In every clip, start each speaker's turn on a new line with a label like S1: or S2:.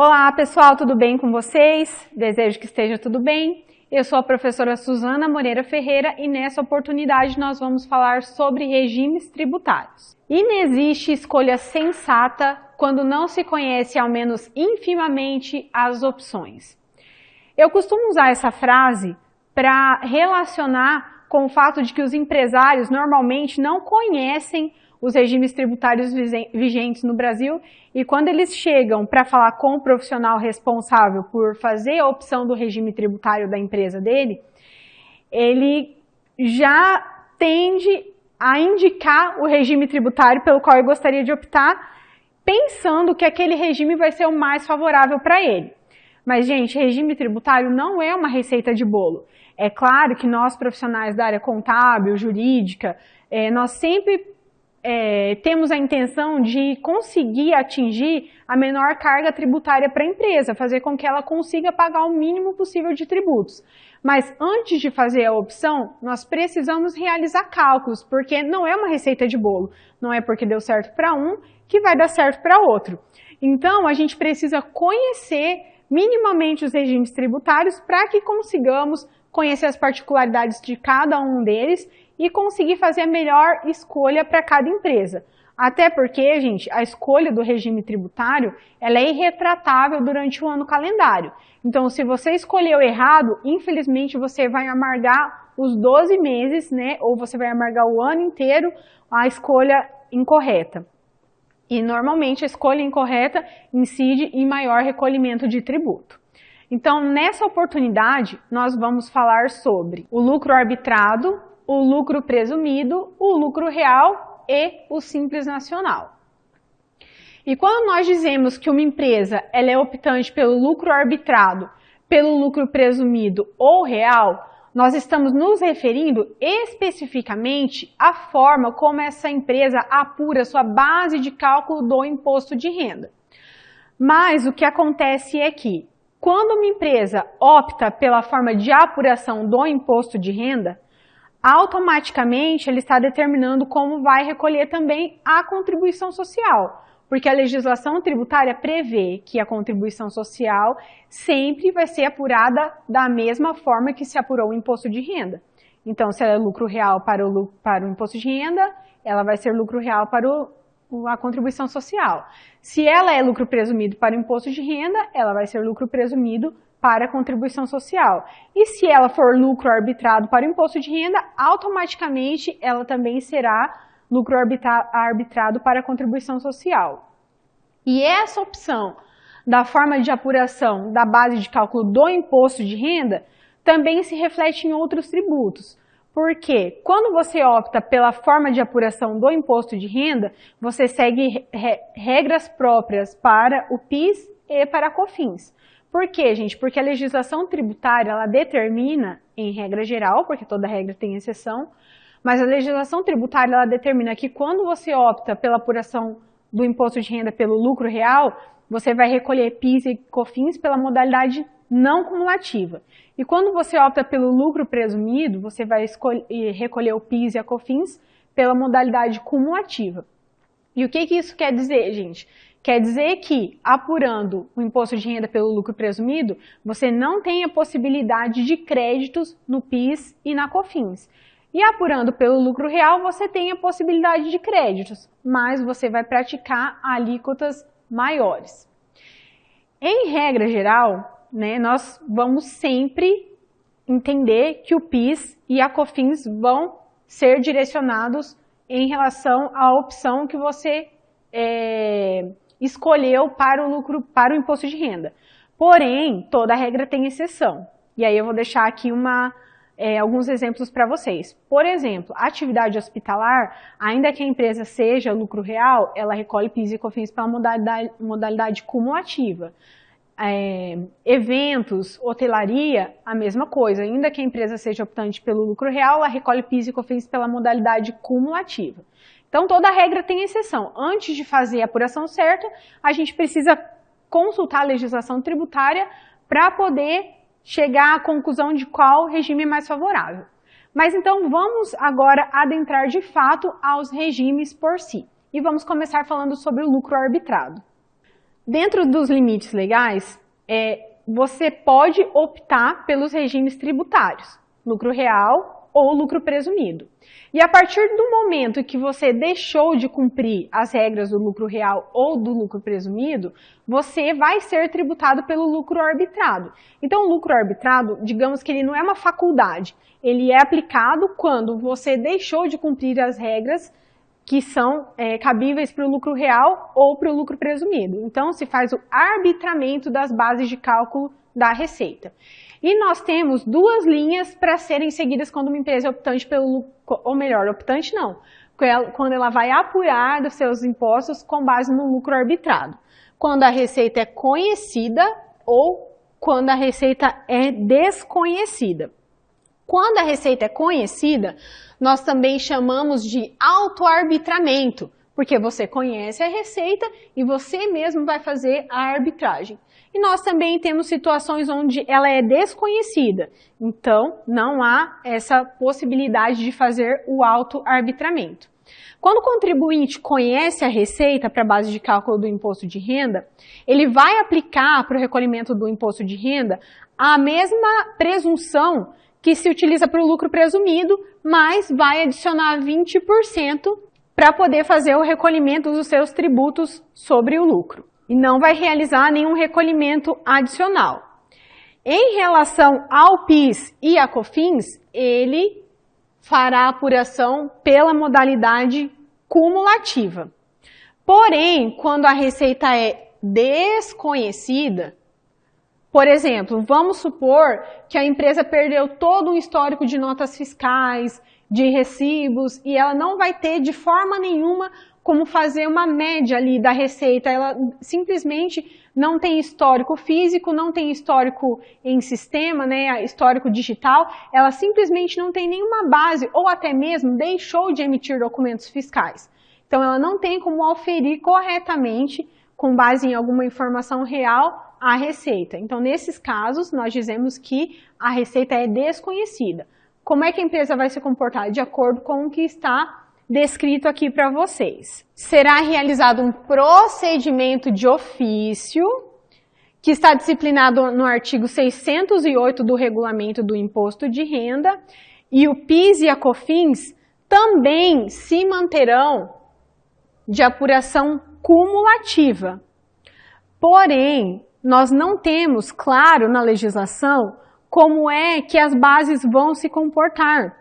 S1: Olá pessoal, tudo bem com vocês? Desejo que esteja tudo bem. Eu sou a professora Suzana Moreira Ferreira e nessa oportunidade nós vamos falar sobre regimes tributários. E não existe escolha sensata quando não se conhece ao menos infimamente as opções. Eu costumo usar essa frase para relacionar com o fato de que os empresários normalmente não conhecem os regimes tributários vigentes no Brasil e quando eles chegam para falar com o profissional responsável por fazer a opção do regime tributário da empresa dele, ele já tende a indicar o regime tributário pelo qual ele gostaria de optar, pensando que aquele regime vai ser o mais favorável para ele. Mas, gente, regime tributário não é uma receita de bolo. É claro que nós, profissionais da área contábil, jurídica, nós sempre temos a intenção de conseguir atingir a menor carga tributária para a empresa, fazer com que ela consiga pagar o mínimo possível de tributos. Mas antes de fazer a opção, nós precisamos realizar cálculos, porque não é uma receita de bolo. Não é porque deu certo para um que vai dar certo para outro. Então, a gente precisa conhecer minimamente os regimes tributários para que consigamos conhecer as particularidades de cada um deles e conseguir fazer a melhor escolha para cada empresa. Até porque, gente, a escolha do regime tributário, ela é irretratável durante o ano calendário. Então, se você escolheu errado, infelizmente você vai amargar os 12 meses, né? Ou você vai amargar o ano inteiro a escolha incorreta. E, normalmente, a escolha incorreta incide em maior recolhimento de tributo. Então, nessa oportunidade, nós vamos falar sobre o lucro arbitrado, o lucro presumido, o lucro real e o simples nacional. E quando nós dizemos que uma empresa ela é optante pelo lucro arbitrado, pelo lucro presumido ou real, nós estamos nos referindo especificamente à forma como essa empresa apura sua base de cálculo do imposto de renda. Mas o que acontece é que, quando uma empresa opta pela forma de apuração do imposto de renda, automaticamente ele está determinando como vai recolher também a contribuição social, porque a legislação tributária prevê que a contribuição social sempre vai ser apurada da mesma forma que se apurou o imposto de renda. Então, se ela é lucro real para o imposto de renda, ela vai ser lucro real para a contribuição social. Se ela é lucro presumido para o imposto de renda, ela vai ser lucro presumido para a contribuição social. E se ela for lucro arbitrado para o imposto de renda, automaticamente ela também será lucro arbitrado para a contribuição social. E essa opção da forma de apuração da base de cálculo do imposto de renda também se reflete em outros tributos. Porque quando você opta pela forma de apuração do imposto de renda, você segue regras próprias para o PIS e para a COFINS. Por quê, gente? Porque a legislação tributária, ela determina, em regra geral, porque toda regra tem exceção, mas a legislação tributária, ela determina que quando você opta pela apuração do imposto de renda pelo lucro real, você vai recolher PIS e COFINS pela modalidade não cumulativa. E quando você opta pelo lucro presumido, você vai recolher o PIS e a COFINS pela modalidade cumulativa. E o que isso quer dizer, gente? Quer dizer que, apurando o imposto de renda pelo lucro presumido, você não tem a possibilidade de créditos no PIS e na COFINS. E apurando pelo lucro real, você tem a possibilidade de créditos, mas você vai praticar alíquotas maiores. Em regra geral, né, nós vamos sempre entender que o PIS e a COFINS vão ser direcionados em relação à opção que você escolheu para o imposto de renda. Porém, toda regra tem exceção. E aí eu vou deixar aqui alguns exemplos para vocês. Por exemplo, a atividade hospitalar, ainda que a empresa seja lucro real, ela recolhe PIS e COFINS pela modalidade cumulativa. Eventos, hotelaria, a mesma coisa. Ainda que a empresa seja optante pelo lucro real, ela recolhe PIS e COFINS pela modalidade cumulativa. Então, toda regra tem exceção. Antes de fazer a apuração certa, a gente precisa consultar a legislação tributária para poder chegar à conclusão de qual regime é mais favorável. Mas então, vamos agora adentrar de fato aos regimes por si. E vamos começar falando sobre o lucro arbitrado. Dentro dos limites legais, você pode optar pelos regimes tributários, lucro real ou lucro presumido. E a partir do momento que você deixou de cumprir as regras do lucro real ou do lucro presumido, você vai ser tributado pelo lucro arbitrado. Então, o lucro arbitrado, digamos que ele não é uma faculdade, ele é aplicado quando você deixou de cumprir as regras que são cabíveis para o lucro real ou para o lucro presumido. Então, se faz o arbitramento das bases de cálculo da receita. E nós temos duas linhas para serem seguidas quando uma empresa é optante pelo lucro, ou melhor, optante não, quando ela vai apurar dos seus impostos com base no lucro arbitrado. Quando a receita é conhecida ou quando a receita é desconhecida. Quando a receita é conhecida, nós também chamamos de autoarbitramento, porque você conhece a receita e você mesmo vai fazer a arbitragem. E nós também temos situações onde ela é desconhecida, então não há essa possibilidade de fazer o autoarbitramento. Quando o contribuinte conhece a receita para a base de cálculo do imposto de renda, ele vai aplicar para o recolhimento do imposto de renda a mesma presunção que se utiliza para o lucro presumido, mas vai adicionar 20% para poder fazer o recolhimento dos seus tributos sobre o lucro. E não vai realizar nenhum recolhimento adicional. Em relação ao PIS e a COFINS, ele fará a apuração pela modalidade cumulativa. Porém, quando a receita é desconhecida, por exemplo, vamos supor que a empresa perdeu todo um histórico de notas fiscais, de recibos, e ela não vai ter de forma nenhuma como fazer uma média ali da receita. Ela simplesmente não tem histórico físico, não tem histórico em sistema, né, histórico digital, ela simplesmente não tem nenhuma base ou até mesmo deixou de emitir documentos fiscais. Então ela não tem como auferir corretamente, com base em alguma informação real, a receita. Então nesses casos nós dizemos que a receita é desconhecida. Como é que a empresa vai se comportar? De acordo com o que está descrito aqui para vocês. Será realizado um procedimento de ofício, que está disciplinado no artigo 608 do Regulamento do Imposto de Renda, e o PIS e a COFINS também se manterão de apuração cumulativa. Porém, nós não temos claro na legislação como é que as bases vão se comportar.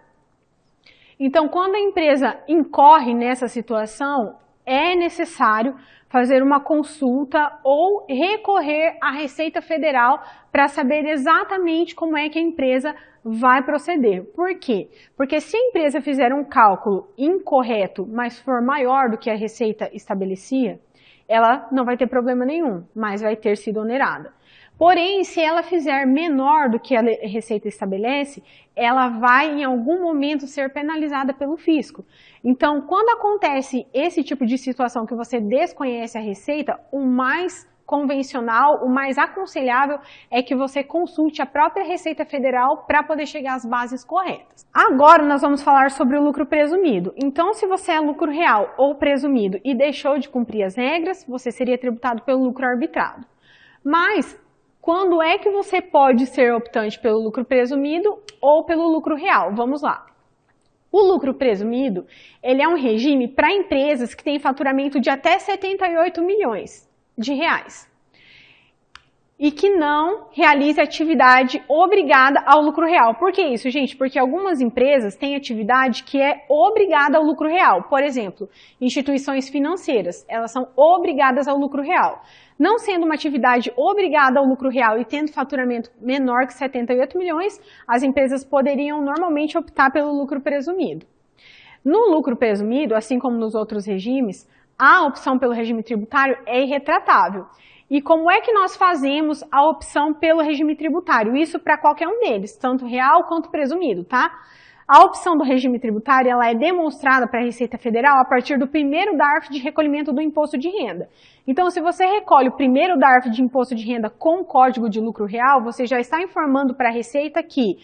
S1: Então, quando a empresa incorre nessa situação, é necessário fazer uma consulta ou recorrer à Receita Federal para saber exatamente como é que a empresa vai proceder. Por quê? Porque se a empresa fizer um cálculo incorreto, mas for maior do que a receita estabelecia, ela não vai ter problema nenhum, mas vai ter sido onerada. Porém, se ela fizer menor do que a receita estabelece, ela vai em algum momento ser penalizada pelo fisco. Então, quando acontece esse tipo de situação que você desconhece a receita, o mais convencional, o mais aconselhável é que você consulte a própria Receita Federal para poder chegar às bases corretas. Agora nós vamos falar sobre o lucro presumido. Então, se você é lucro real ou presumido e deixou de cumprir as regras, você seria tributado pelo lucro arbitrado. Mas quando é que você pode ser optante pelo lucro presumido ou pelo lucro real? Vamos lá. O lucro presumido, ele é um regime para empresas que têm faturamento de até 78 milhões de reais e que não realiza atividade obrigada ao lucro real. Por que isso, gente? Porque algumas empresas têm atividade que é obrigada ao lucro real. Por exemplo, instituições financeiras, elas são obrigadas ao lucro real. Não sendo uma atividade obrigada ao lucro real e tendo faturamento menor que 78 milhões, as empresas poderiam normalmente optar pelo lucro presumido. No lucro presumido, assim como nos outros regimes, a opção pelo regime tributário é irretratável. E como é que nós fazemos a opção pelo regime tributário? Isso para qualquer um deles, tanto real quanto presumido, tá? A opção do regime tributário ela é demonstrada para a Receita Federal a partir do primeiro DARF de recolhimento do imposto de renda. Então, se você recolhe o primeiro DARF de imposto de renda com código de lucro real, você já está informando para a Receita que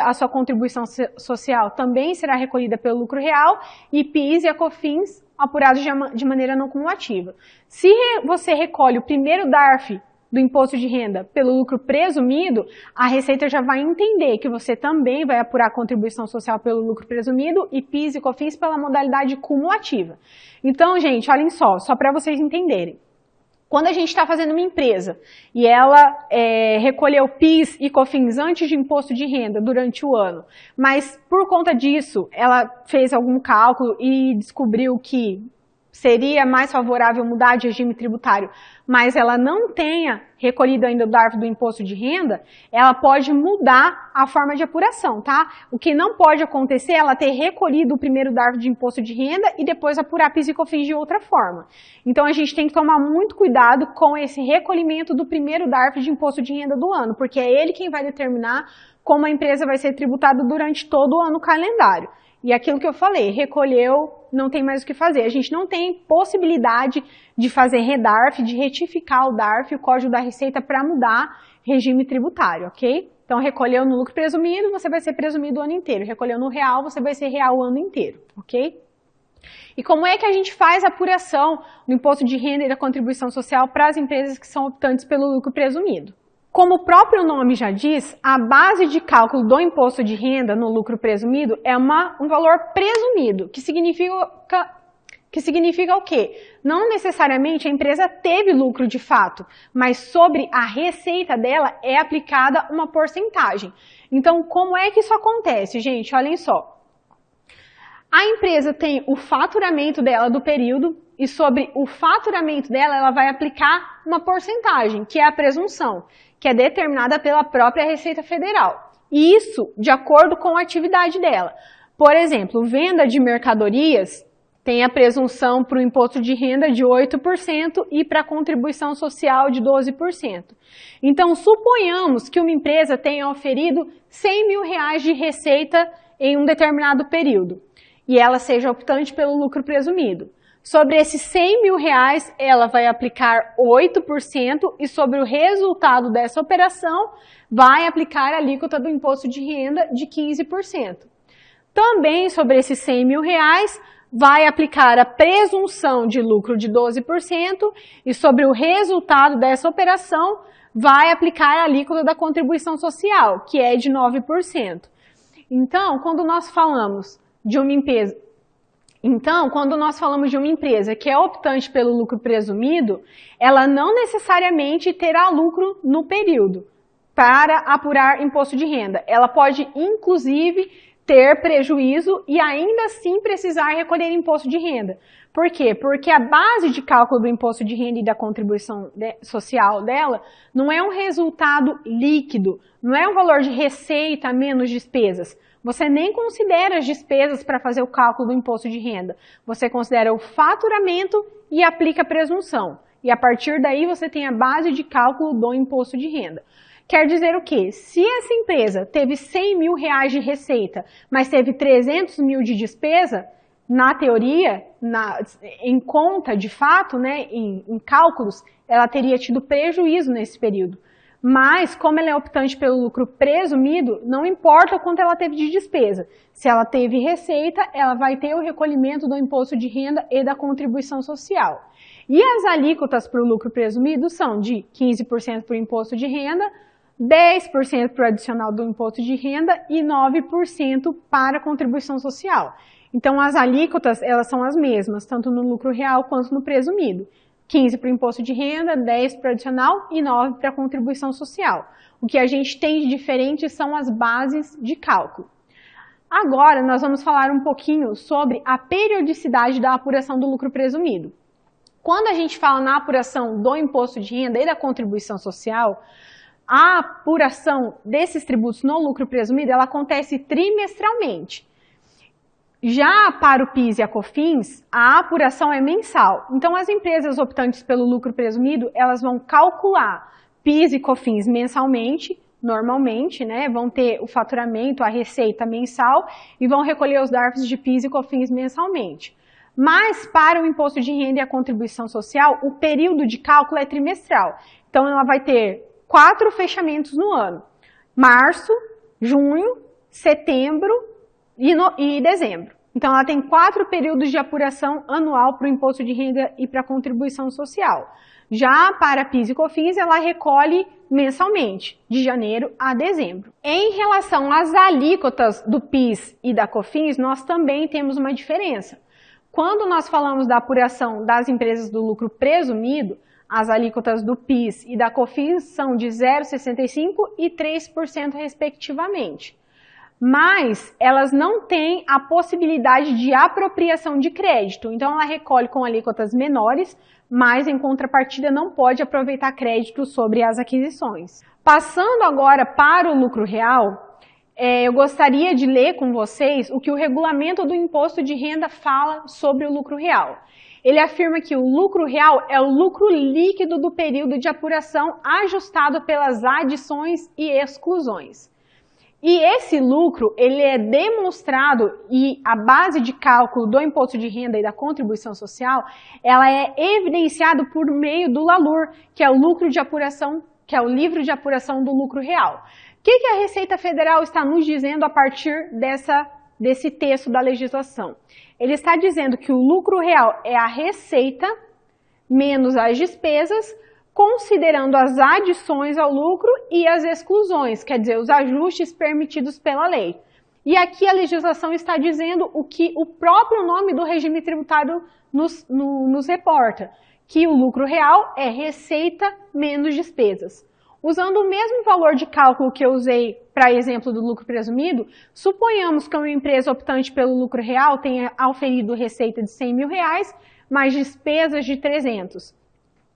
S1: a sua contribuição social também será recolhida pelo lucro real e PIS e a COFINS apurados de maneira não cumulativa. Se você recolhe o primeiro DARF do imposto de renda pelo lucro presumido, a Receita já vai entender que você também vai apurar a contribuição social pelo lucro presumido e PIS e COFINS pela modalidade cumulativa. Então, gente, olhem só para vocês entenderem. Quando a gente está fazendo uma empresa e ela recolheu PIS e COFINS antes de imposto de renda durante o ano, mas por conta disso ela fez algum cálculo e descobriu que seria mais favorável mudar de regime tributário, mas ela não tenha recolhido ainda o DARF do imposto de renda, ela pode mudar a forma de apuração, tá? O que não pode acontecer é ela ter recolhido o primeiro DARF de imposto de renda e depois apurar PIS e COFINS de outra forma. Então a gente tem que tomar muito cuidado com esse recolhimento do primeiro DARF de imposto de renda do ano, porque é ele quem vai determinar como a empresa vai ser tributada durante todo o ano calendário. E aquilo que eu falei, recolheu, não tem mais o que fazer. A gente não tem possibilidade de fazer redarf, de retificar o DARF, o Código da Receita, para mudar regime tributário, ok? Então, recolheu no lucro presumido, você vai ser presumido o ano inteiro. Recolheu no real, você vai ser real o ano inteiro, ok? E como é que a gente faz a apuração do imposto de renda e da contribuição social para as empresas que são optantes pelo lucro presumido? Como o próprio nome já diz, a base de cálculo do imposto de renda no lucro presumido é um valor presumido, que significa o quê? Não necessariamente a empresa teve lucro de fato, mas sobre a receita dela é aplicada uma porcentagem. Então, como é que isso acontece, gente? Olhem só. A empresa tem o faturamento dela do período e sobre o faturamento dela ela vai aplicar uma porcentagem, que é a presunção, que é determinada pela própria Receita Federal. E isso de acordo com a atividade dela. Por exemplo, venda de mercadorias tem a presunção para o imposto de renda de 8% e para a contribuição social de 12%. Então, suponhamos que uma empresa tenha oferido R$100 mil de receita em um determinado período e ela seja optante pelo lucro presumido. Sobre esses R$100 mil, ela vai aplicar 8% e sobre o resultado dessa operação, vai aplicar a alíquota do imposto de renda de 15%. Também sobre esses R$100 mil, vai aplicar a presunção de lucro de 12% e sobre o resultado dessa operação, vai aplicar a alíquota da contribuição social, que é de 9%. Então, quando nós falamos de uma empresa... que é optante pelo lucro presumido, ela não necessariamente terá lucro no período para apurar imposto de renda. Ela pode, inclusive, ter prejuízo e ainda assim precisar recolher imposto de renda. Por quê? Porque a base de cálculo do imposto de renda e da contribuição social dela não é um resultado líquido, não é um valor de receita menos despesas. Você nem considera as despesas para fazer o cálculo do imposto de renda. Você considera o faturamento e aplica a presunção. E a partir daí você tem a base de cálculo do imposto de renda. Quer dizer o quê? Se essa empresa teve R$100 mil de receita, mas teve 300 mil de despesa, na teoria, em conta de fato, né, em cálculos, ela teria tido prejuízo nesse período. Mas, como ela é optante pelo lucro presumido, não importa o quanto ela teve de despesa. Se ela teve receita, ela vai ter o recolhimento do imposto de renda e da contribuição social. E as alíquotas para o lucro presumido são de 15% para o imposto de renda, 10% para o adicional do imposto de renda e 9% para a contribuição social. Então, as alíquotas, elas são as mesmas, tanto no lucro real quanto no presumido. 15 para o imposto de renda, 10 para o adicional e 9 para a contribuição social. O que a gente tem de diferente são as bases de cálculo. Agora, nós vamos falar um pouquinho sobre a periodicidade da apuração do lucro presumido. Quando a gente fala na apuração do imposto de renda e da contribuição social, a apuração desses tributos no lucro presumido, ela acontece trimestralmente. Já para o PIS e a COFINS, a apuração é mensal. Então, as empresas optantes pelo lucro presumido, elas vão calcular PIS e COFINS mensalmente, normalmente, né? Vão ter o faturamento, a receita mensal e vão recolher os DARFs de PIS e COFINS mensalmente. Mas, para o imposto de renda e a contribuição social, o período de cálculo é trimestral. Então, ela vai ter 4 fechamentos no ano: março, junho, setembro e dezembro, Então, ela tem 4 períodos de apuração anual para o imposto de renda e para a contribuição social. Já para PIS e COFINS, ela recolhe mensalmente, de janeiro a dezembro. Em relação às alíquotas do PIS e da COFINS, nós também temos uma diferença. Quando nós falamos da apuração das empresas do lucro presumido, as alíquotas do PIS e da COFINS são de 0,65% e 3% respectivamente. Mas elas não têm a possibilidade de apropriação de crédito. Então, ela recolhe com alíquotas menores, mas em contrapartida não pode aproveitar crédito sobre as aquisições. Passando agora para o lucro real, eu gostaria de ler com vocês o que o regulamento do imposto de renda fala sobre o lucro real. Ele afirma que o lucro real é o lucro líquido do período de apuração ajustado pelas adições e exclusões. E esse lucro, ele é demonstrado e a base de cálculo do imposto de renda e da contribuição social, ela é evidenciada por meio do LALUR, que é o lucro de apuração, que é o livro de apuração do lucro real. O que a Receita Federal está nos dizendo a partir desse texto da legislação? Ele está dizendo que o lucro real é a receita menos as despesas, considerando as adições ao lucro e as exclusões, quer dizer, os ajustes permitidos pela lei. E aqui a legislação está dizendo o que o próprio nome do regime tributário nos reporta, que o lucro real é receita menos despesas. Usando o mesmo valor de cálculo que eu usei para exemplo do lucro presumido, suponhamos que uma empresa optante pelo lucro real tenha auferido receita de R$100 mil, mais despesas de 300.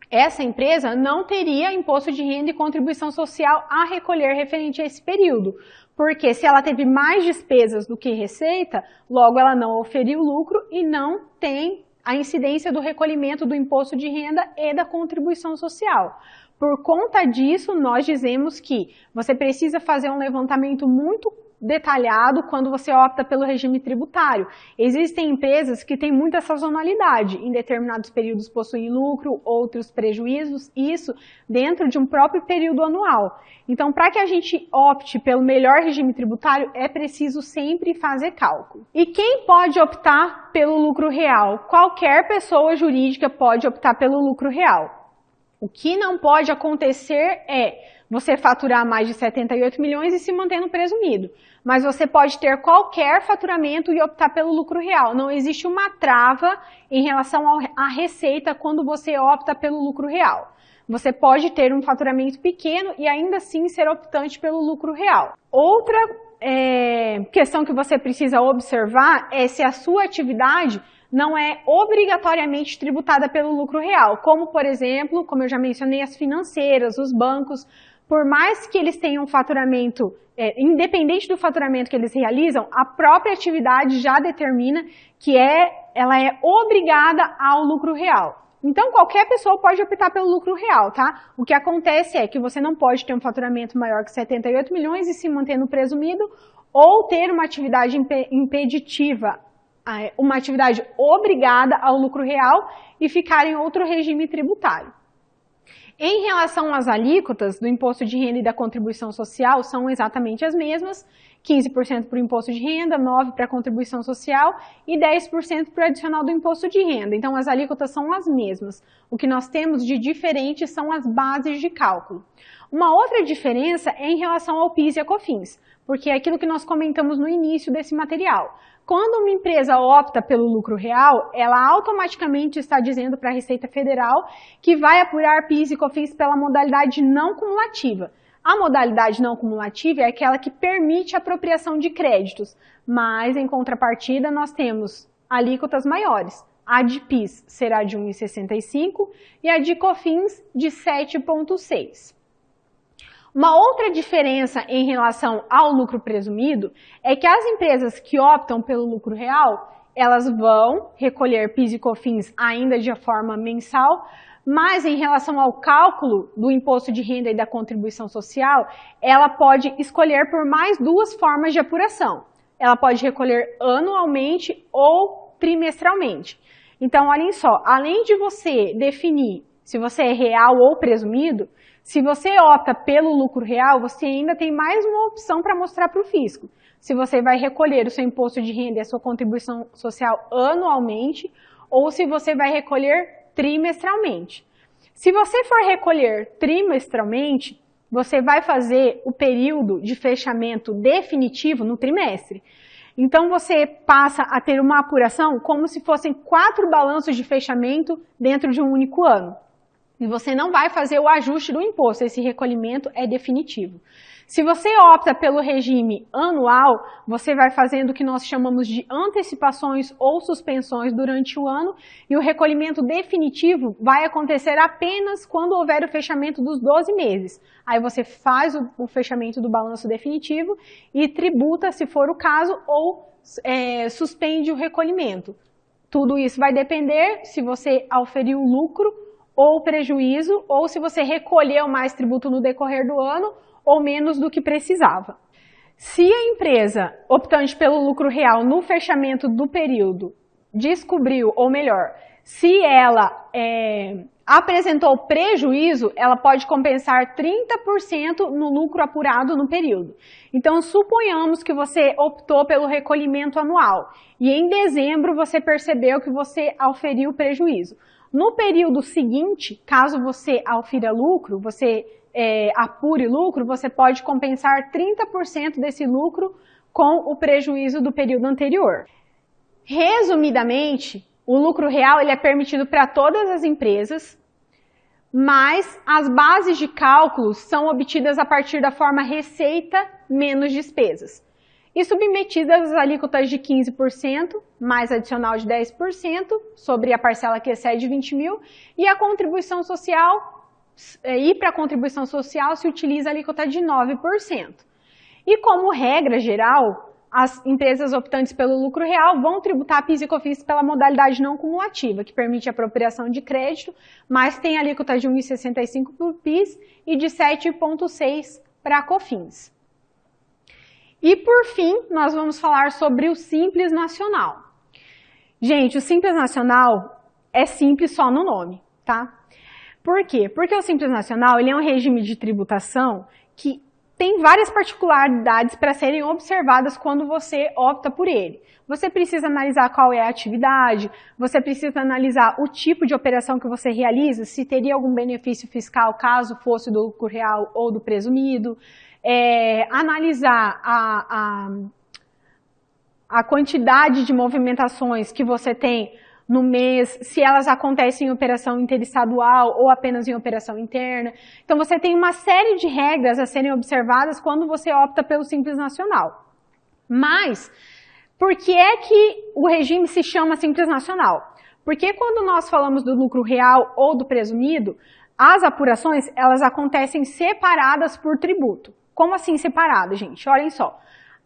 S1: Essa empresa não teria imposto de renda e contribuição social a recolher referente a esse período, porque se ela teve mais despesas do que receita, logo ela não auferiu lucro e não tem a incidência do recolhimento do imposto de renda e da contribuição social. Por conta disso, nós dizemos que você precisa fazer um levantamento muito detalhado quando você opta pelo regime tributário. Existem empresas que têm muita sazonalidade, em determinados períodos possuem lucro, outros prejuízos, isso dentro de um próprio período anual. Então, para que a gente opte pelo melhor regime tributário, é preciso sempre fazer cálculo. E quem pode optar pelo lucro real? Qualquer pessoa jurídica pode optar pelo lucro real. O que não pode acontecer é você faturar mais de 78 milhões e se manter no presumido. Mas você pode ter qualquer faturamento e optar pelo lucro real. Não existe uma trava em relação à receita quando você opta pelo lucro real. Você pode ter um faturamento pequeno e ainda assim ser optante pelo lucro real. Outra questão que você precisa observar é se a sua atividade não é obrigatoriamente tributada pelo lucro real, como, por exemplo, como eu já mencionei, as financeiras, os bancos, por mais que eles tenham um faturamento, independente do faturamento que eles realizam, a própria atividade já determina que ela é obrigada ao lucro real. Então, qualquer pessoa pode optar pelo lucro real, tá? O que acontece é que você não pode ter um faturamento maior que 78 milhões e se manter no presumido, ou ter uma atividade impeditiva, uma atividade obrigada ao lucro real e ficar em outro regime tributário. Em relação às alíquotas do imposto de renda e da contribuição social, são exatamente as mesmas, 15% para o imposto de renda, 9% para a contribuição social e 10% para o adicional do imposto de renda. Então, as alíquotas são as mesmas. O que nós temos de diferente são as bases de cálculo. Uma outra diferença é em relação ao PIS e a COFINS, porque é aquilo que nós comentamos no início desse material. Quando uma empresa opta pelo lucro real, ela automaticamente está dizendo para a Receita Federal que vai apurar PIS e COFINS pela modalidade não cumulativa. A modalidade não cumulativa é aquela que permite a apropriação de créditos, mas em contrapartida nós temos alíquotas maiores. A de PIS será de 1,65 e a de COFINS de 7,6. Uma outra diferença em relação ao lucro presumido é que as empresas que optam pelo lucro real, elas vão recolher PIS e COFINS ainda de forma mensal, mas em relação ao cálculo do imposto de renda e da contribuição social, ela pode escolher por mais 2 formas de apuração. Ela pode recolher anualmente ou trimestralmente. Então, olhem só, além de você definir se você é real ou presumido, Se você opta pelo lucro real, você ainda tem mais uma opção para mostrar para o fisco. Se você vai recolher o seu imposto de renda e a sua contribuição social anualmente, ou se você vai recolher trimestralmente. Se você for recolher trimestralmente, você vai fazer o período de fechamento definitivo no trimestre. Então, você passa a ter uma apuração como se fossem 4 balanços de fechamento dentro de um único ano. E você não vai fazer o ajuste do imposto, esse recolhimento é definitivo. Se você opta pelo regime anual, você vai fazendo o que nós chamamos de antecipações ou suspensões durante o ano, e o recolhimento definitivo vai acontecer apenas quando houver o fechamento dos 12 meses. Aí você faz o fechamento do balanço definitivo e tributa, se for o caso, ou suspende o recolhimento. Tudo isso vai depender se você auferiu lucro ou prejuízo, ou se você recolheu mais tributo no decorrer do ano, ou menos do que precisava. Se a empresa, optante pelo lucro real no fechamento do período, descobriu, ou melhor, se ela apresentou prejuízo, ela pode compensar 30% no lucro apurado no período. Então, suponhamos que você optou pelo recolhimento anual e em dezembro você percebeu que você auferiu prejuízo. No período seguinte, caso você aufira lucro, você apure lucro, você pode compensar 30% desse lucro com o prejuízo do período anterior. Resumidamente, o lucro real ele é permitido para todas as empresas, mas as bases de cálculos são obtidas a partir da forma receita menos despesas e submetidas às alíquotas de 15%, mais adicional de 10% sobre a parcela que excede 20 mil, e a contribuição social. E para a contribuição social se utiliza a alíquota de 9%. E como regra geral, as empresas optantes pelo lucro real vão tributar PIS e COFINS pela modalidade não cumulativa, que permite a apropriação de crédito, mas tem alíquota de 1,65 para o PIS e de 7,6 para a COFINS. E por fim, nós vamos falar sobre o Simples Nacional. Gente, o Simples Nacional é simples só no nome, tá? Por quê? Porque o Simples Nacional ele é um regime de tributação que tem várias particularidades para serem observadas quando você opta por ele. Você precisa analisar qual é a atividade, você precisa analisar o tipo de operação que você realiza, se teria algum benefício fiscal caso fosse do lucro real ou do presumido, analisar a quantidade de movimentações que você tem no mês, se elas acontecem em operação interestadual ou apenas em operação interna. Então, você tem uma série de regras a serem observadas quando você opta pelo Simples Nacional. Mas, por que é que o regime se chama Simples Nacional? Porque quando nós falamos do lucro real ou do presumido, as apurações, elas acontecem separadas por tributo. Como assim separado, gente? Olhem só.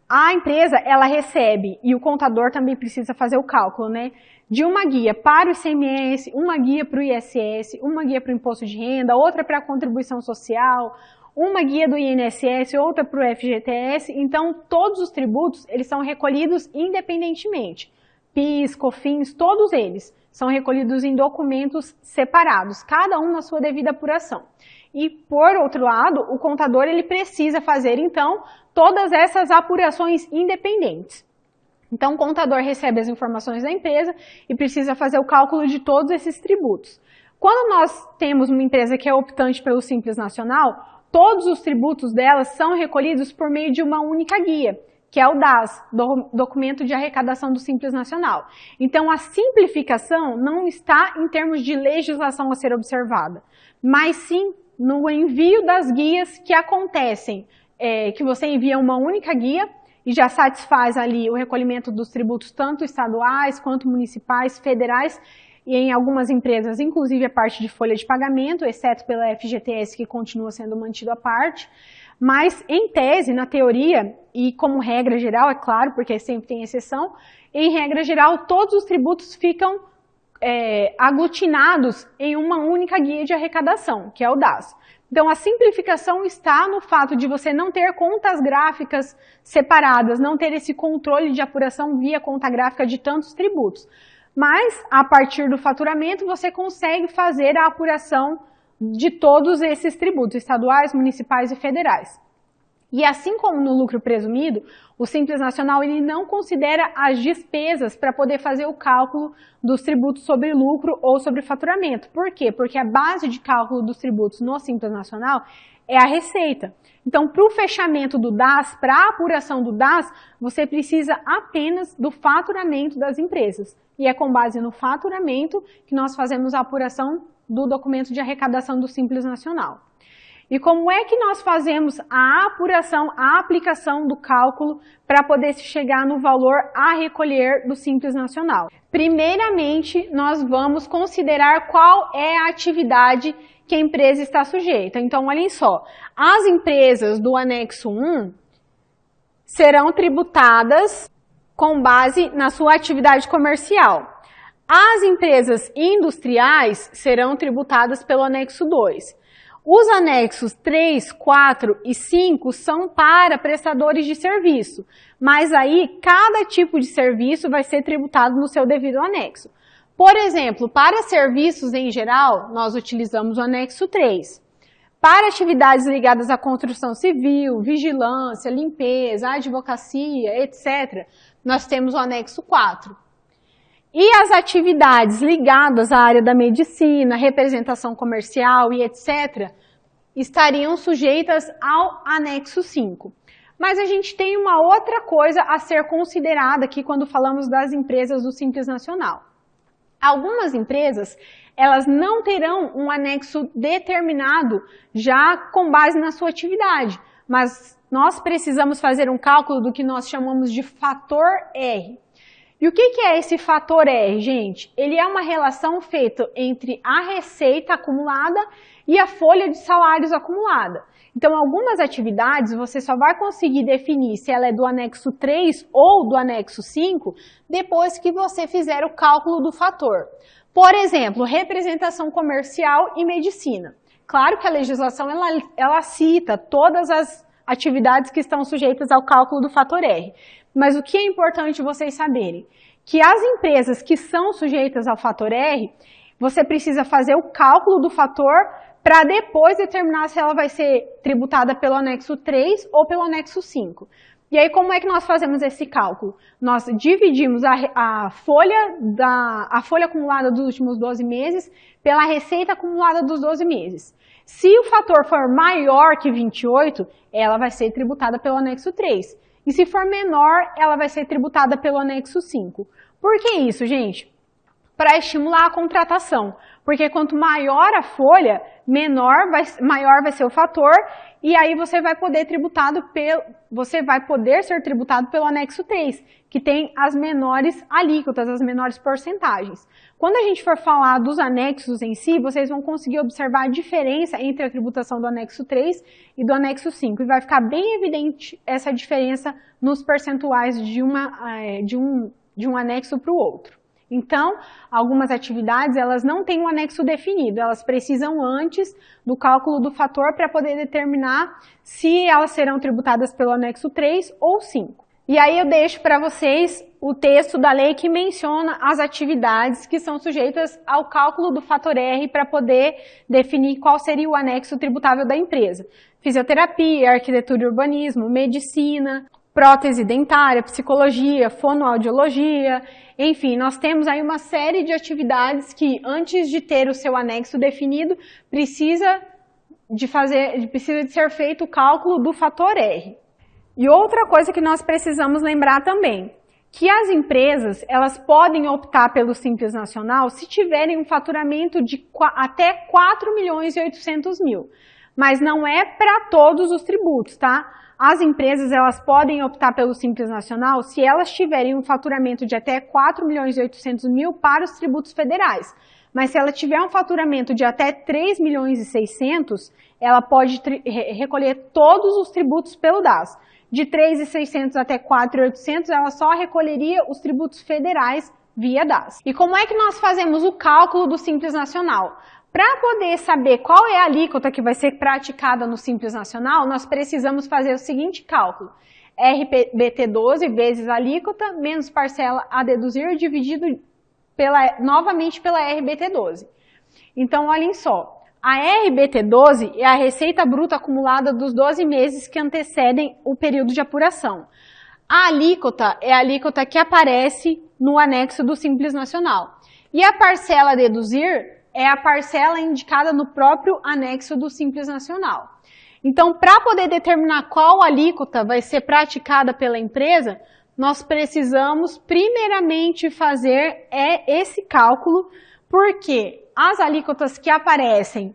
S1: A empresa, ela recebe, e o contador também precisa fazer o cálculo, né? De uma guia para o ICMS, uma guia para o ISS, uma guia para o imposto de renda, outra para a contribuição social, uma guia do INSS, outra para o FGTS. Então, todos os tributos, eles são recolhidos independentemente. PIS, COFINS, todos eles são recolhidos em documentos separados, cada um na sua devida apuração. E, por outro lado, o contador ele precisa fazer, então, todas essas apurações independentes. Então, o contador recebe as informações da empresa e precisa fazer o cálculo de todos esses tributos. Quando nós temos uma empresa que é optante pelo Simples Nacional, todos os tributos dela são recolhidos por meio de uma única guia, que é o DAS, Documento de Arrecadação do Simples Nacional. Então, a simplificação não está em termos de legislação a ser observada, mas sim no envio das guias que acontecem, que você envia uma única guia e já satisfaz ali o recolhimento dos tributos tanto estaduais quanto municipais, federais e em algumas empresas, inclusive a parte de folha de pagamento, exceto pela FGTS que continua sendo mantido à parte. Mas em tese, na teoria e como regra geral, é claro, porque sempre tem exceção, em regra geral todos os tributos ficam aglutinados em uma única guia de arrecadação, que é o DAS. Então, a simplificação está no fato de você não ter contas gráficas separadas, não ter esse controle de apuração via conta gráfica de tantos tributos. Mas, a partir do faturamento, você consegue fazer a apuração de todos esses tributos, estaduais, municipais e federais. E assim como no lucro presumido, o Simples Nacional ele não considera as despesas para poder fazer o cálculo dos tributos sobre lucro ou sobre faturamento. Por quê? Porque a base de cálculo dos tributos no Simples Nacional é a receita. Então, para o fechamento do DAS, para a apuração do DAS, você precisa apenas do faturamento das empresas. E é com base no faturamento que nós fazemos a apuração do documento de arrecadação do Simples Nacional. E como é que nós fazemos a apuração, a aplicação do cálculo para poder chegar no valor a recolher do Simples Nacional? Primeiramente, nós vamos considerar qual é a atividade que a empresa está sujeita. Então, olhem só, as empresas do anexo 1 serão tributadas com base na sua atividade comercial. As empresas industriais serão tributadas pelo anexo 2. Os anexos 3, 4 e 5 são para prestadores de serviço, mas aí cada tipo de serviço vai ser tributado no seu devido anexo. Por exemplo, para serviços em geral, nós utilizamos o anexo 3. Para atividades ligadas à construção civil, vigilância, limpeza, advocacia, etc., nós temos o anexo 4. E as atividades ligadas à área da medicina, representação comercial e etc., estariam sujeitas ao anexo 5. Mas a gente tem uma outra coisa a ser considerada aqui quando falamos das empresas do Simples Nacional. Algumas empresas, elas não terão um anexo determinado já com base na sua atividade, mas nós precisamos fazer um cálculo do que nós chamamos de fator R. E o que é esse fator R, gente? Ele é uma relação feita entre a receita acumulada e a folha de salários acumulada. Então, algumas atividades você só vai conseguir definir se ela é do anexo 3 ou do anexo 5 depois que você fizer o cálculo do fator. Por exemplo, representação comercial e medicina. Claro que a legislação ela cita todas as atividades que estão sujeitas ao cálculo do fator R. Mas o que é importante vocês saberem? Que as empresas que são sujeitas ao fator R, você precisa fazer o cálculo do fator para depois determinar se ela vai ser tributada pelo anexo 3 ou pelo anexo 5. E aí, como é que nós fazemos esse cálculo? Nós dividimos a folha acumulada dos últimos 12 meses pela receita acumulada dos 12 meses. Se o fator for maior que 28, ela vai ser tributada pelo anexo 3. E se for menor, ela vai ser tributada pelo anexo 5. Por que isso, gente? Para estimular a contratação. Porque quanto maior a folha, maior vai ser o fator, e aí você vai poder ser tributado pelo anexo 3, que tem as menores alíquotas, as menores porcentagens. Quando a gente for falar dos anexos em si, vocês vão conseguir observar a diferença entre a tributação do anexo 3 e do anexo 5, e vai ficar bem evidente essa diferença nos percentuais de um anexo para o outro. Então, algumas atividades, elas não têm um anexo definido, elas precisam antes do cálculo do fator para poder determinar se elas serão tributadas pelo anexo 3 ou 5. E aí eu deixo para vocês o texto da lei que menciona as atividades que são sujeitas ao cálculo do fator R para poder definir qual seria o anexo tributável da empresa. Fisioterapia, arquitetura e urbanismo, medicina, prótese dentária, psicologia, fonoaudiologia, enfim, nós temos aí uma série de atividades que, antes de ter o seu anexo definido, precisa de ser feito o cálculo do fator R. E outra coisa que nós precisamos lembrar também, que as empresas, elas podem optar pelo Simples Nacional se tiverem um faturamento de até 4.800.000, mas não é para todos os tributos, tá? As empresas, elas podem optar pelo Simples Nacional se elas tiverem um faturamento de até 4.800.000 para os tributos federais. Mas se ela tiver um faturamento de até 3.600.000, ela pode recolher todos os tributos pelo DAS. De 3.600 até 4.800, ela só recolheria os tributos federais via DAS. E como é que nós fazemos o cálculo do Simples Nacional? Para poder saber qual é a alíquota que vai ser praticada no Simples Nacional, nós precisamos fazer o seguinte cálculo. RBT 12 vezes a alíquota, menos parcela a deduzir, dividido novamente pela RBT 12. Então, olhem só, A RBT12 é a receita bruta acumulada dos 12 meses que antecedem o período de apuração. A alíquota é a alíquota que aparece no anexo do Simples Nacional. E a parcela a deduzir é a parcela indicada no próprio anexo do Simples Nacional. Então, para poder determinar qual alíquota vai ser praticada pela empresa, nós precisamos primeiramente fazer esse cálculo, porque as alíquotas que aparecem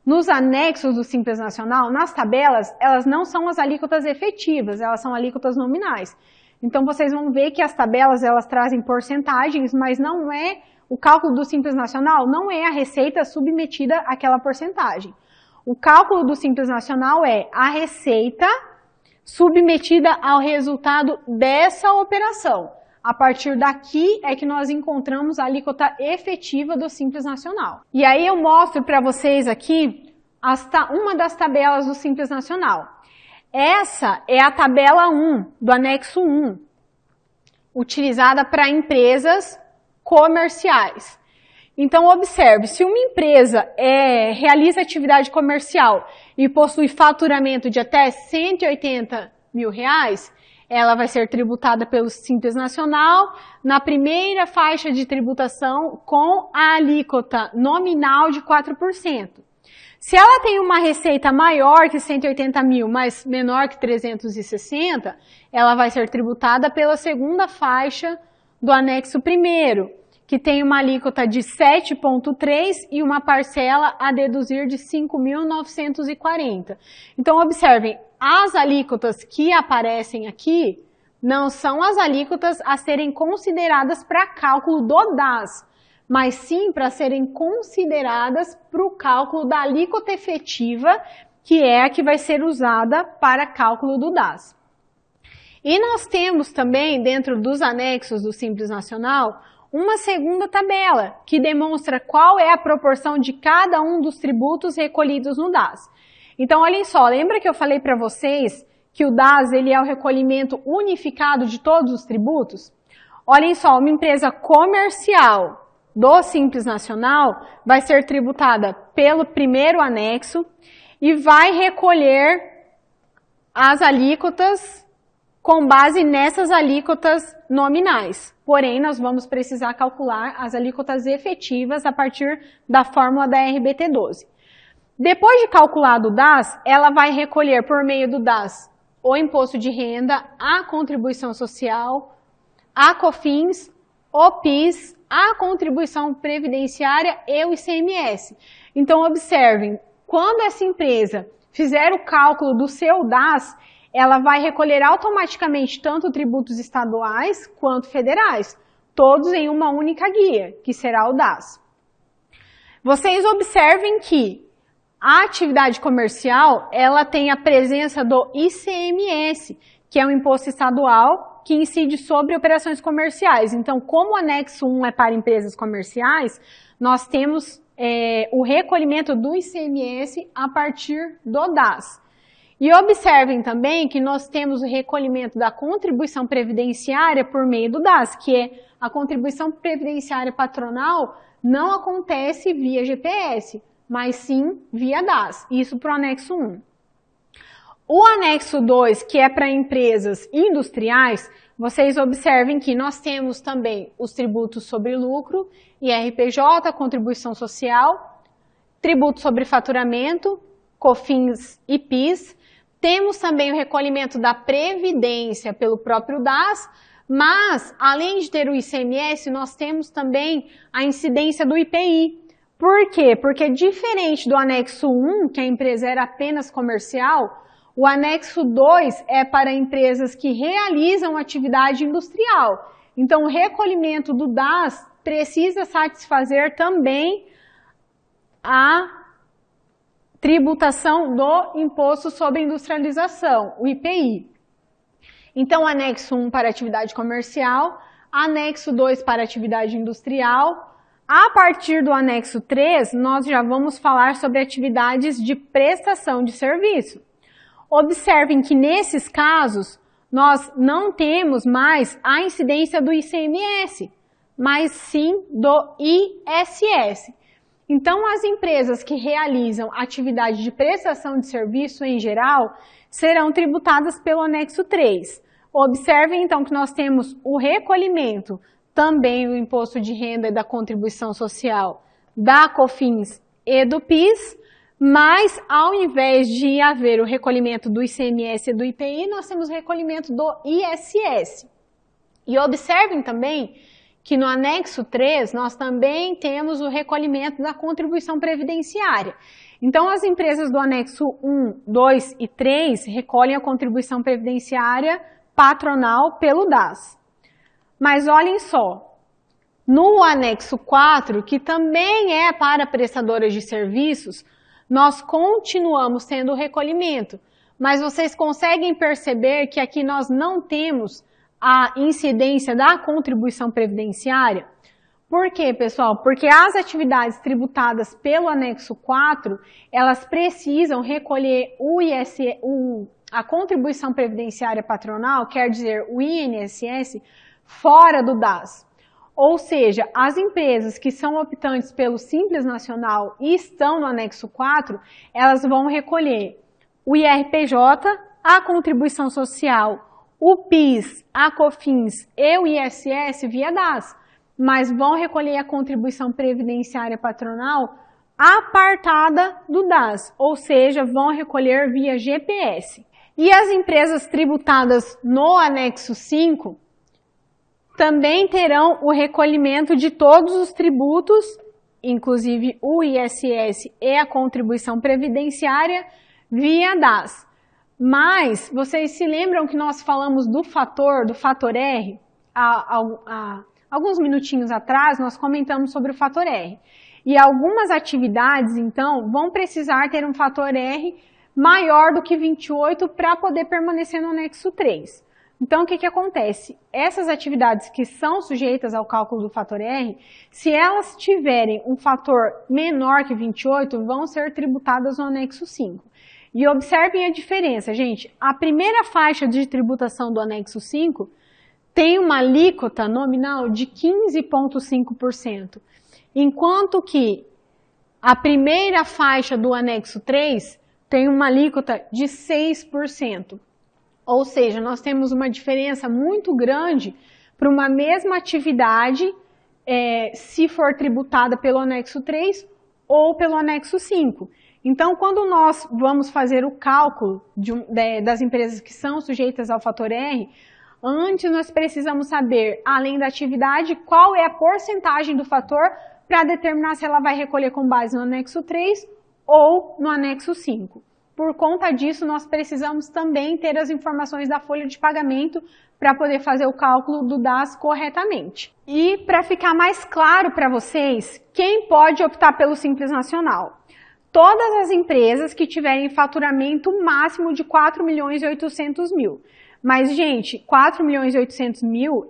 S1: nos anexos do Simples Nacional, nas tabelas, elas não são as alíquotas efetivas, elas são alíquotas nominais. Então, vocês vão ver que as tabelas, elas trazem porcentagens, mas não é o cálculo do Simples Nacional, não é a receita submetida àquela porcentagem. O cálculo do Simples Nacional é a receita submetida ao resultado dessa operação. A partir daqui é que nós encontramos a alíquota efetiva do Simples Nacional. E aí eu mostro para vocês aqui uma das tabelas do Simples Nacional. Essa é a tabela 1 do anexo 1, utilizada para empresas comerciais. Então observe, se uma empresa realiza atividade comercial e possui faturamento de até R$180 mil, ela vai ser tributada pelo Simples Nacional na primeira faixa de tributação com a alíquota nominal de 4%. Se ela tem uma receita maior que 180 mil, mas menor que 360, ela vai ser tributada pela segunda faixa do anexo 1º, que tem uma alíquota de 7,3% e uma parcela a deduzir de 5.940. Então, observem, as alíquotas que aparecem aqui não são as alíquotas a serem consideradas para cálculo do DAS, mas sim para serem consideradas para o cálculo da alíquota efetiva, que é a que vai ser usada para cálculo do DAS. E nós temos também, dentro dos anexos do Simples Nacional, uma segunda tabela, que demonstra qual é a proporção de cada um dos tributos recolhidos no DAS. Então, olhem só, lembra que eu falei para vocês que o DAS ele é o recolhimento unificado de todos os tributos? Olhem só, uma empresa comercial do Simples Nacional vai ser tributada pelo primeiro anexo e vai recolher as alíquotas com base nessas alíquotas nominais. Porém, nós vamos precisar calcular as alíquotas efetivas a partir da fórmula da RBT12. Depois de calculado o DAS, ela vai recolher por meio do DAS o imposto de renda, a contribuição social, a COFINS, o PIS, a contribuição previdenciária e o ICMS. Então, observem, quando essa empresa fizer o cálculo do seu DAS, ela vai recolher automaticamente tanto tributos estaduais quanto federais, todos em uma única guia, que será o DAS. Vocês observem que a atividade comercial, ela tem a presença do ICMS, que é um imposto estadual que incide sobre operações comerciais. Então, como o anexo 1 é para empresas comerciais, nós temos o recolhimento do ICMS a partir do DAS. E observem também que nós temos o recolhimento da contribuição previdenciária por meio do DAS, que é a contribuição previdenciária patronal não acontece via GPS, mas sim via DAS, isso para o anexo 1. O anexo 2, que é para empresas industriais, vocês observem que nós temos também os tributos sobre lucro, IRPJ, contribuição social, tributo sobre faturamento, COFINS e PIS. Temos também o recolhimento da Previdência pelo próprio DAS, mas, além de ter o ICMS, nós temos também a incidência do IPI. Por quê? Porque diferente do anexo 1, que a empresa era apenas comercial, o anexo 2 é para empresas que realizam atividade industrial. Então, o recolhimento do DAS precisa satisfazer também a tributação do Imposto sobre Industrialização, o IPI. Então, anexo 1 para atividade comercial, anexo 2 para atividade industrial. A partir do anexo 3, nós já vamos falar sobre atividades de prestação de serviço. Observem que nesses casos, nós não temos mais a incidência do ICMS, mas sim do ISS. Então, as empresas que realizam atividade de prestação de serviço em geral serão tributadas pelo anexo 3. Observem, então, que nós temos o recolhimento, também o imposto de renda e da contribuição social, da COFINS e do PIS, mas ao invés de haver o recolhimento do ICMS e do IPI, nós temos o recolhimento do ISS. E observem também que no anexo 3 nós também temos o recolhimento da contribuição previdenciária. Então, as empresas do anexo 1, 2 e 3 recolhem a contribuição previdenciária patronal pelo DAS. Mas olhem só, no anexo 4, que também é para prestadoras de serviços, nós continuamos tendo o recolhimento, mas vocês conseguem perceber que aqui nós não temos a incidência da contribuição previdenciária? Por quê, pessoal? Porque as atividades tributadas pelo anexo 4, elas precisam recolher a contribuição previdenciária patronal, quer dizer, o INSS, fora do DAS. Ou seja, as empresas que são optantes pelo Simples Nacional e estão no anexo 4, elas vão recolher o IRPJ, a contribuição social, o PIS, a COFINS e o ISS via DAS, mas vão recolher a contribuição previdenciária patronal apartada do DAS, ou seja, vão recolher via GPS. E as empresas tributadas no anexo 5 também terão o recolhimento de todos os tributos, inclusive o ISS e a contribuição previdenciária, via DAS. Mas vocês se lembram que nós falamos do fator R? Há alguns minutinhos atrás nós comentamos sobre o fator R. E algumas atividades, então, vão precisar ter um fator R maior do que 28 para poder permanecer no anexo 3. Então, o que acontece? Essas atividades que são sujeitas ao cálculo do fator R, se elas tiverem um fator menor que 28, vão ser tributadas no anexo 5. E observem a diferença, gente. A primeira faixa de tributação do anexo 5 tem uma alíquota nominal de 15,5%, enquanto que a primeira faixa do anexo 3 tem uma alíquota de 6%. Ou seja, nós temos uma diferença muito grande para uma mesma atividade, se for tributada pelo anexo 3 ou pelo anexo 5. Então, quando nós vamos fazer o cálculo das empresas que são sujeitas ao fator R, antes nós precisamos saber, além da atividade, qual é a porcentagem do fator para determinar se ela vai recolher com base no anexo 3 ou no anexo 5. Por conta disso, nós precisamos também ter as informações da folha de pagamento para poder fazer o cálculo do DAS corretamente. E para ficar mais claro para vocês, quem pode optar pelo Simples Nacional? Todas as empresas que tiverem faturamento máximo de 4.800.000. Mas, gente, 4.800.000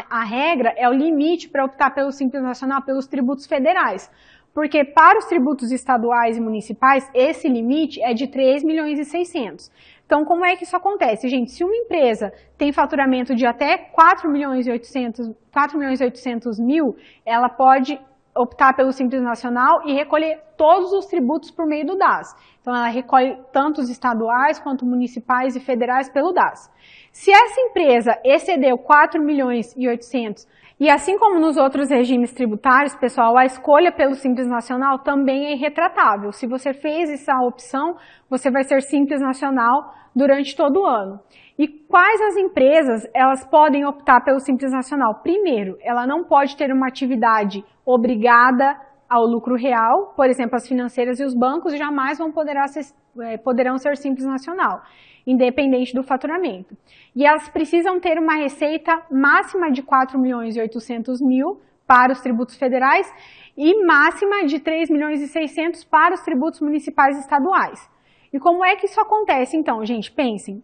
S1: a regra, é o limite para optar pelo Simples Nacional, pelos tributos federais. Porque para os tributos estaduais e municipais, esse limite é de 3.600.000. Então, como é que isso acontece, gente? Se uma empresa tem faturamento de até 4.800.000, ela pode optar pelo Simples Nacional e recolher todos os tributos por meio do DAS. Então, ela recolhe tanto os estaduais quanto municipais e federais pelo DAS. Se essa empresa excedeu 4.800.000, e assim como nos outros regimes tributários, pessoal, a escolha pelo Simples Nacional também é irretratável. Se você fez essa opção, você vai ser Simples Nacional durante todo o ano. E quais as empresas elas podem optar pelo Simples Nacional? Primeiro, ela não pode ter uma atividade obrigada ao lucro real, por exemplo, as financeiras e os bancos jamais poderão ser Simples Nacional, independente do faturamento. E elas precisam ter uma receita máxima de 4.800.000 para os tributos federais e máxima de 3.600.000 para os tributos municipais e estaduais. E como é que isso acontece, então, gente? Pensem.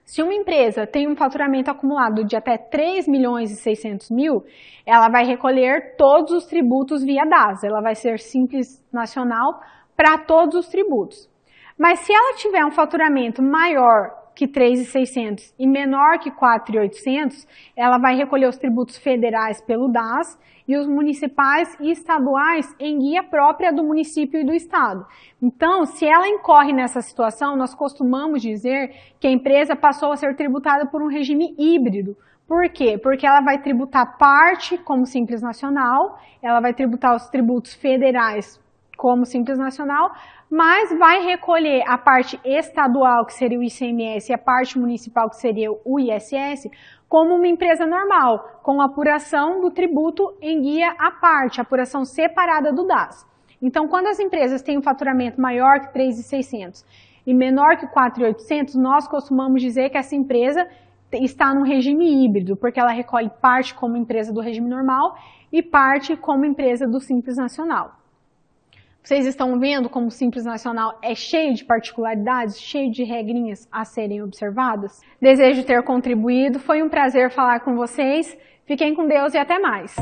S1: Se uma empresa tem um faturamento acumulado de até 3.600.000, ela vai recolher todos os tributos via DAS, ela vai ser Simples Nacional para todos os tributos. Mas se ela tiver um faturamento maior que 3.600 e menor que 4.800, ela vai recolher os tributos federais pelo DAS e os municipais e estaduais em guia própria do município e do estado. Então, se ela incorre nessa situação, nós costumamos dizer que a empresa passou a ser tributada por um regime híbrido. Por quê? Porque ela vai tributar parte como Simples Nacional, ela vai tributar os tributos federais como Simples Nacional, mas vai recolher a parte estadual, que seria o ICMS, e a parte municipal, que seria o ISS, como uma empresa normal, com apuração do tributo em guia à parte, apuração separada do DAS. Então, quando as empresas têm um faturamento maior que 3.600 e menor que 4.800, nós costumamos dizer que essa empresa está num regime híbrido, porque ela recolhe parte como empresa do regime normal e parte como empresa do Simples Nacional. Vocês estão vendo como o Simples Nacional é cheio de particularidades, cheio de regrinhas a serem observadas? Desejo ter contribuído, foi um prazer falar com vocês. Fiquem com Deus e até mais!